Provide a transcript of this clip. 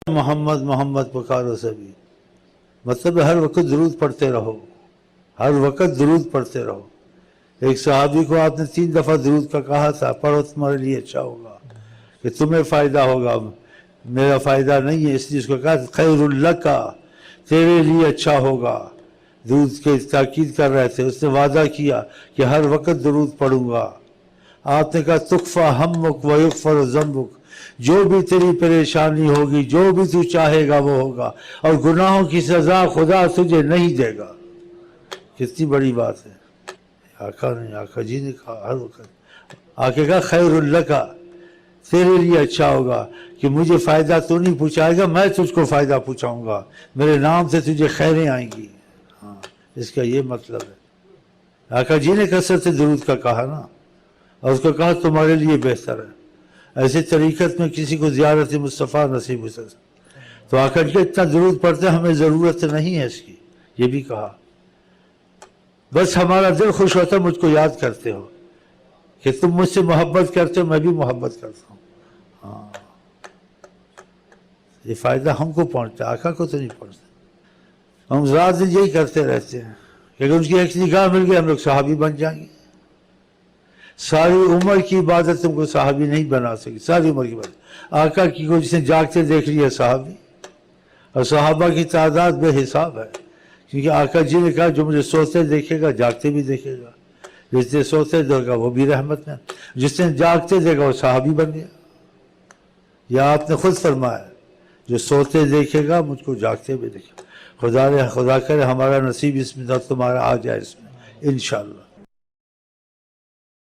محمد محمد پکارو سبھی، مطلب ہر وقت درود پڑھتے رہو، ہر وقت درود پڑھتے رہو۔ ایک صحابی کو آپ نے 3 دفعہ درود کا کہا تھا، پڑھو تمہارے لیے اچھا ہوگا، کہ تمہیں فائدہ ہوگا، میرا فائدہ نہیں ہے، اس لیے اس کو کہا خیر لک، تیرے لیے اچھا ہوگا۔ درود کے تاکید کر رہے تھے، اس نے وعدہ کیا کہ ہر وقت درود پڑھوں گا۔ آپ نے کہا تکفیٰ ہمک ویغفر ذنبک، جو بھی تیری پریشانی ہوگی، جو بھی تو چاہے گا وہ ہوگا، اور گناہوں کی سزا خدا تجھے نہیں دے گا۔ کتنی بڑی بات ہے۔ آقا جی نے کہا ہر وقت، آقا کہا خیر لک، تیرے لیے اچھا ہوگا کہ مجھے فائدہ تو نہیں پہنچائے گا، میں تجھ کو فائدہ پہنچاؤں گا، میرے نام سے تجھے خیریں آئیں گی۔ ہاں، اس کا یہ مطلب ہے۔ آقا جی نے کثرت سے درود کا کہا نا، اور اس کو کہا تمہارے لیے بہتر ہے۔ ایسے طریقت میں کسی کو زیارت مصطفیٰ نصیب ہو سکتا، تو آقا جی اتنا درود پڑھتے ہمیں ضرورت نہیں ہے اس کی، یہ بھی کہا۔ بس ہمارا دل خوش ہوتا مجھ کو یاد کرتے ہو، کہ تم مجھ سے محبت کرتے ہو، میں بھی محبت کرتا ہوں۔ ہاں، یہ فائدہ ہم کو پہنچتا ہے، آقا کو تو نہیں پہنچتا۔ ہم رات دن یہی کرتے رہتے ہیں کہ اگر ان کی ایک نگاہ مل گئی ہم لوگ صحابی بن جائیں گے۔ ساری عمر کی عبادت تم کو صحابی نہیں بنا سکی، ساری عمر کی عبادت۔ آقا کی کو جس نے جاگتے دیکھ لیا صحابی، اور صحابہ کی تعداد بے حساب ہے، کیونکہ آقا جی نے کہا جو مجھے سوتے دیکھے گا جاگتے بھی دیکھے گا، جس نے سوتے دیکھا وہ بھی رحمت میں، جس نے جاگتے دیکھا وہ صحابی بن گیا۔ یا آپ نے خود فرمایا جو سوتے دیکھے گا مجھ کو جاگتے بھی دیکھے گا۔ خدا کرے ہمارا نصیب اس میں تمہارا آ جائے اس میں انشاءاللہ۔